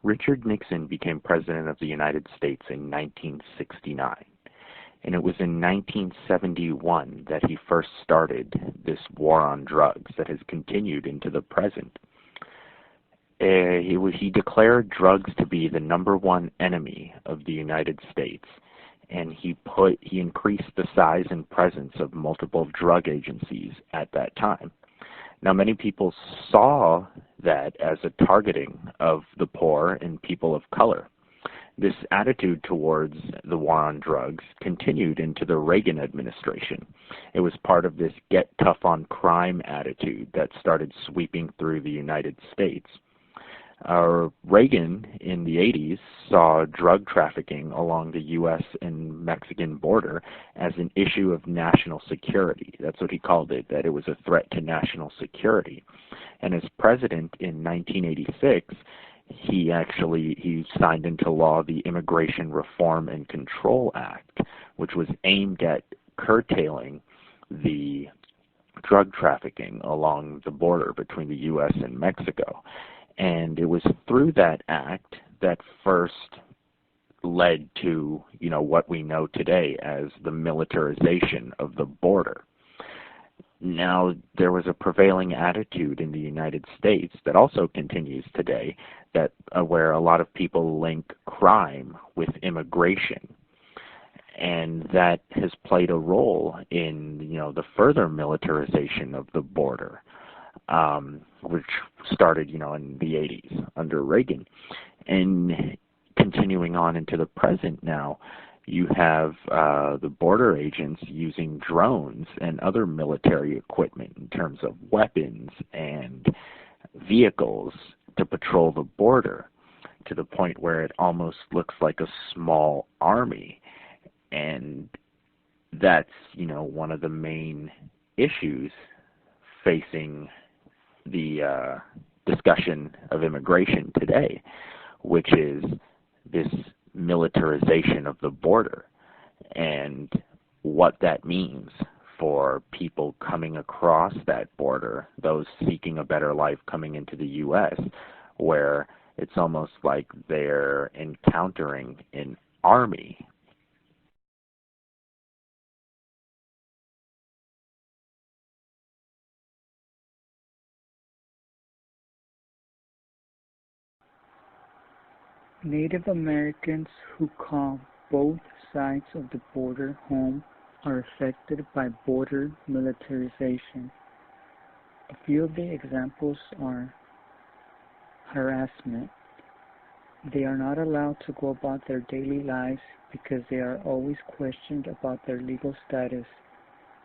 Richard Nixon became President of the United States in 1969, and it was in 1971 that he first started this war on drugs that has continued into the present. He declared drugs to be the #1 enemy of the United States, and he increased the size and presence of multiple drug agencies at that time. Now, many people saw that as a targeting of the poor and people of color. This attitude towards the war on drugs continued into the Reagan administration. It was part of this get tough on crime attitude that started sweeping through the United States. Reagan in the 80s saw drug trafficking along the U.S. and Mexican border as an issue of national security. That's what he called it, that it was a threat to national security. And as president in 1986, he signed into law the Immigration Reform and Control Act, which was aimed at curtailing the drug trafficking along the border between the U.S. and Mexico. And it was through that act that first led to, what we know today as the militarization of the border. Now, there was a prevailing attitude in the United States that also continues today, that where a lot of people link crime with immigration. And that has played a role in, the further militarization of the border, which started, in the 80s under Reagan. And continuing on into the present now, you have the border agents using drones and other military equipment in terms of weapons and vehicles to patrol the border, to the point where it almost looks like a small army. And that's, one of the main issues facing the discussion of immigration today, which is this militarization of the border and what that means for people coming across that border, those seeking a better life coming into the U.S., where it's almost like they're encountering an army. Native Americans who call both sides of the border home are affected by border militarization. A few of the examples are harassment. They are not allowed to go about their daily lives because they are always questioned about their legal status.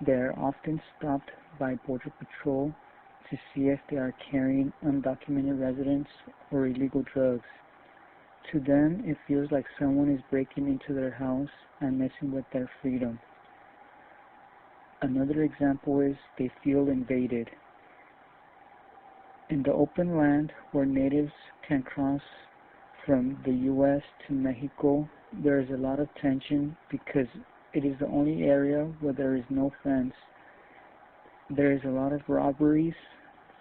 They are often stopped by Border Patrol to see if they are carrying undocumented residents or illegal drugs. To them, it feels like someone is breaking into their house and messing with their freedom. Another example is they feel invaded. In the open land where natives can cross from the U.S. to Mexico, there is a lot of tension because it is the only area where there is no fence. There is a lot of robberies,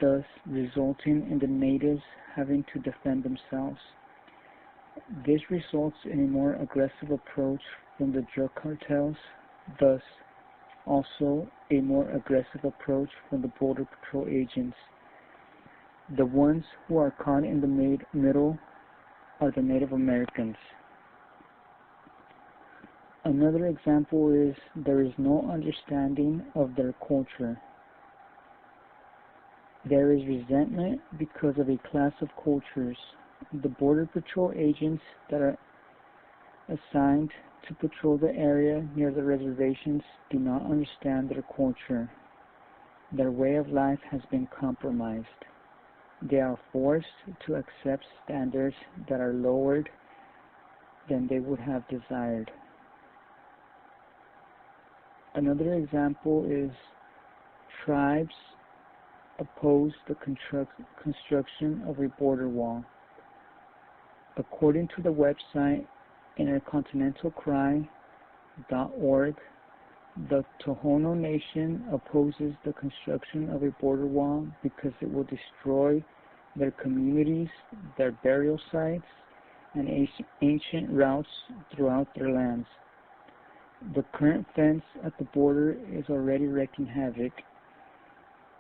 thus resulting in the natives having to defend themselves. This results in a more aggressive approach from the drug cartels, thus also a more aggressive approach from the Border Patrol agents. The ones who are caught in the middle are the Native Americans. Another example is there is no understanding of their culture. There is resentment because of a clash of cultures. The Border Patrol agents that are assigned to patrol the area near the reservations do not understand their culture. Their way of life has been compromised. They are forced to accept standards that are lower than they would have desired. Another example is tribes oppose the construction of a border wall. According to the website intercontinentalcry.org, the Tohono Nation opposes the construction of a border wall because it will destroy their communities, their burial sites, and ancient routes throughout their lands. The current fence at the border is already wreaking havoc.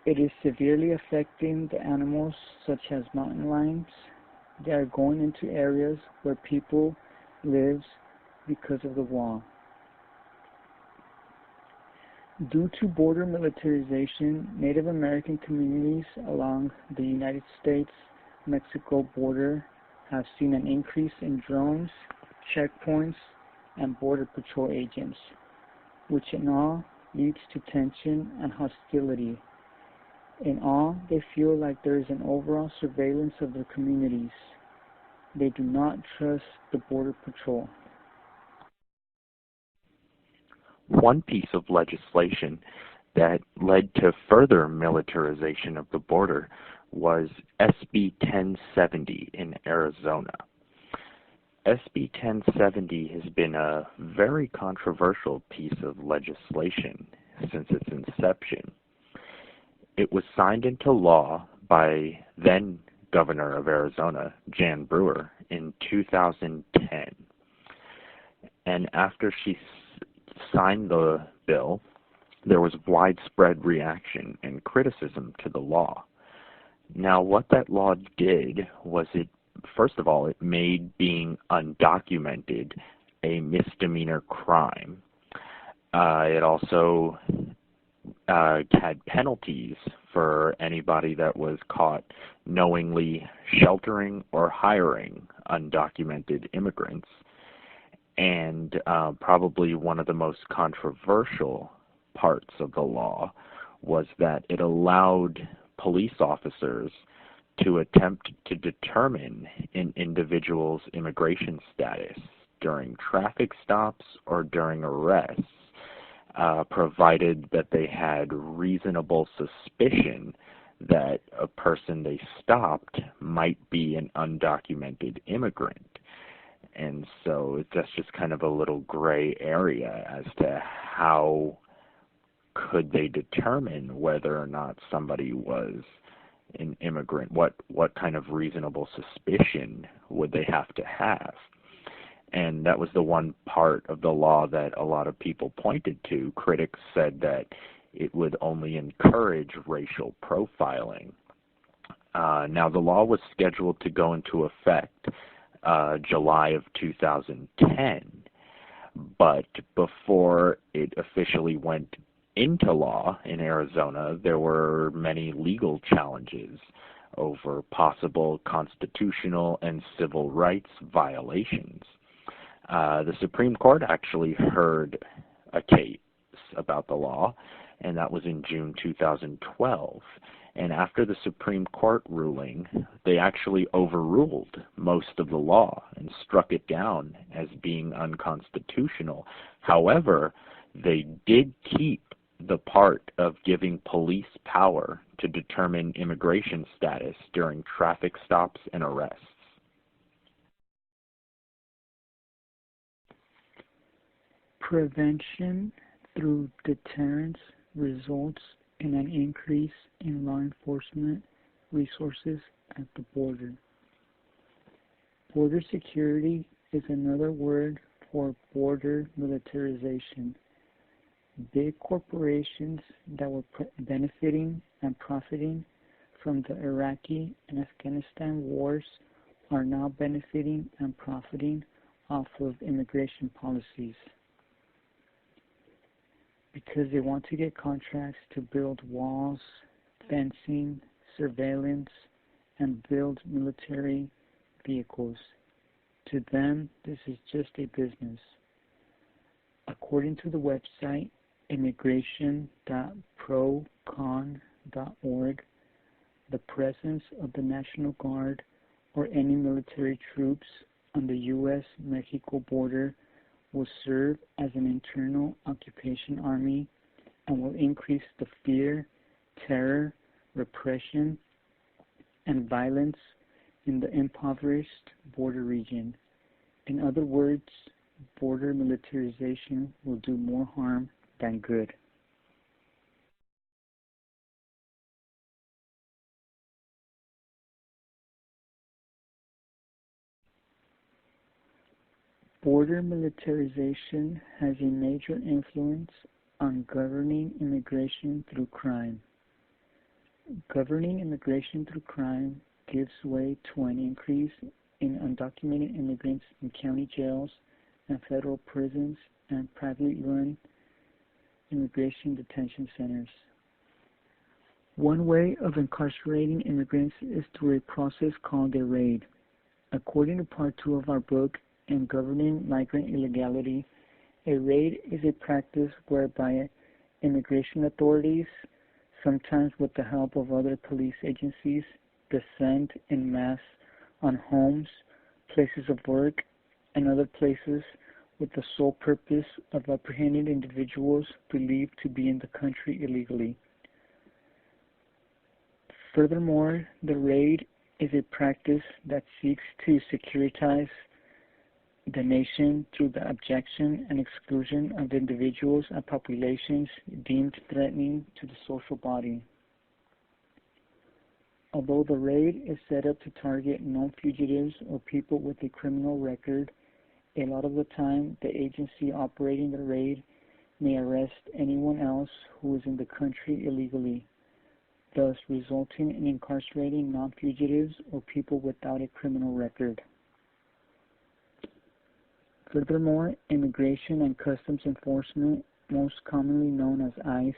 It is severely affecting the animals such as mountain lions. They are going into areas where people live because of the wall. Due to border militarization, Native American communities along the United States-Mexico border have seen an increase in drones, checkpoints, and border patrol agents, which in all leads to tension and hostility. In all, they feel like there is an overall surveillance of their communities. They do not trust the border patrol. One piece of legislation that led to further militarization of the border was SB 1070 in Arizona. SB 1070 has been a very controversial piece of legislation since its inception. It was signed into law by then Governor of Arizona, Jan Brewer, in 2010. And after she signed the bill, there was widespread reaction and criticism to the law. Now, what that law did was first of all, it made being undocumented a misdemeanor crime. It also had penalties for anybody that was caught knowingly sheltering or hiring undocumented immigrants. And probably one of the most controversial parts of the law was that it allowed police officers to attempt to determine an individual's immigration status during traffic stops or during arrests, provided that they had reasonable suspicion that a person they stopped might be an undocumented immigrant. And so that's just kind of a little gray area as to how could they determine whether or not somebody was an immigrant. What kind of reasonable suspicion would they have to have? And that was the one part of the law that a lot of people pointed to. Critics said that it would only encourage racial profiling. Now, the law was scheduled to go into effect July of 2010, but before it officially went into law in Arizona, there were many legal challenges over possible constitutional and civil rights violations. The Supreme Court actually heard a case about the law, and that was in June 2012. And after the Supreme Court ruling, they actually overruled most of the law and struck it down as being unconstitutional. However, they did keep the part of giving police power to determine immigration status during traffic stops and arrests. Prevention through deterrence results in an increase in law enforcement resources at the border. Border security is another word for border militarization. Big corporations that were benefiting and profiting from the Iraqi and Afghanistan wars are now benefiting and profiting off of immigration policies, because they want to get contracts to build walls, fencing, surveillance, and build military vehicles. To them, this is just a business. According to the website immigration.procon.org, the presence of the National Guard or any military troops on the U.S.-Mexico border will serve as an internal occupation army and will increase the fear, terror, repression, and violence in the impoverished border region. In other words, border militarization will do more harm than good. Border militarization has a major influence on governing immigration through crime. Governing immigration through crime gives way to an increase in undocumented immigrants in county jails and federal prisons and privately run immigration detention centers. One way of incarcerating immigrants is through a process called a raid. According to part 2 of our book, In Governing Migrant Illegality, a raid is a practice whereby immigration authorities, sometimes with the help of other police agencies, descend en masse on homes, places of work, and other places with the sole purpose of apprehending individuals believed to be in the country illegally. Furthermore, the raid is a practice that seeks to securitize the nation through the abjection and exclusion of individuals and populations deemed threatening to the social body. Although the raid is set up to target known fugitives or people with a criminal record, a lot of the time the agency operating the raid may arrest anyone else who is in the country illegally, thus resulting in incarcerating non-fugitives or people without a criminal record. Furthermore, Immigration and Customs Enforcement, most commonly known as ICE,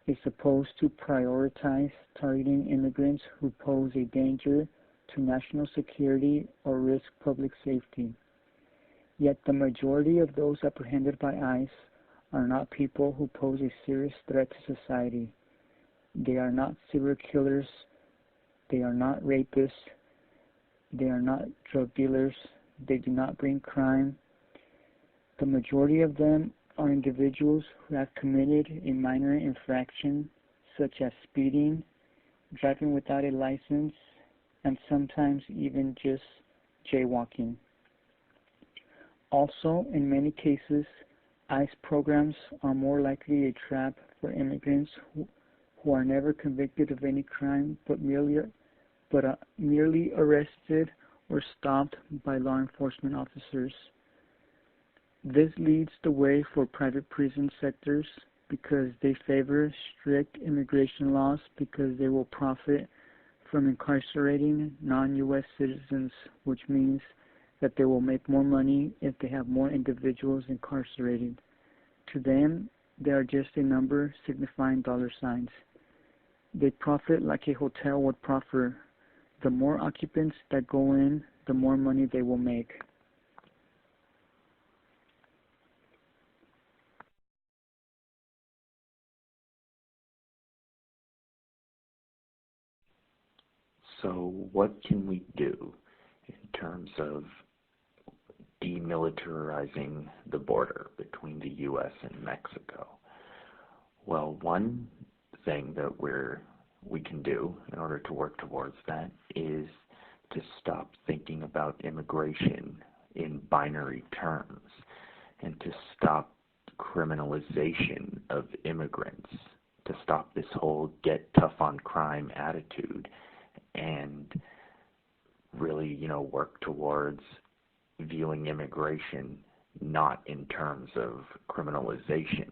is supposed to prioritize targeting immigrants who pose a danger to national security or risk public safety. Yet the majority of those apprehended by ICE are not people who pose a serious threat to society. They are not serial killers, they are not rapists, they are not drug dealers, they do not bring crime. The majority of them are individuals who have committed a minor infraction such as speeding, driving without a license, and sometimes even just jaywalking. Also, in many cases, ICE programs are more likely a trap for immigrants who are never convicted of any crime but merely arrested or stopped by law enforcement officers. This leads the way for private prison sectors because they favor strict immigration laws because they will profit from incarcerating non-U.S. citizens, which means that they will make more money if they have more individuals incarcerated. To them, they are just a number signifying dollar signs. They profit like a hotel would profit. The more occupants that go in, the more money they will make. So what can we do in terms of demilitarizing the border between the U.S. and Mexico? Well, one thing that we can do in order to work towards that is to stop thinking about immigration in binary terms and to stop criminalization of immigrants, to stop this whole get tough on crime attitude and really, work towards viewing immigration not in terms of criminalization.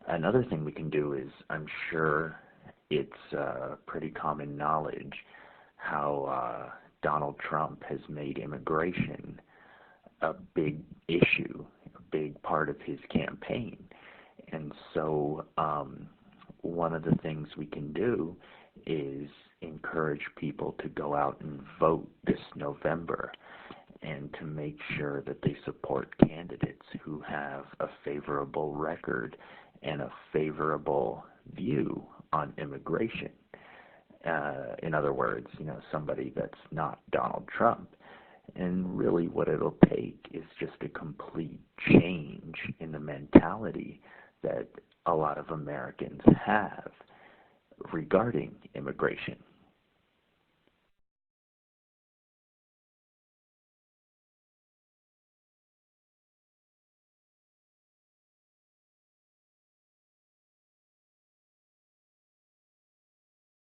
Another thing we can do is, I'm sure it's pretty common knowledge how Donald Trump has made immigration a big issue, a big part of his campaign. And so one of the things we can do is encourage people to go out and vote this November and to make sure that they support candidates who have a favorable record and a favorable view on immigration. In other words, somebody that's not Donald Trump. And really what it'll take is just a complete change in the mentality that a lot of Americans have regarding immigration.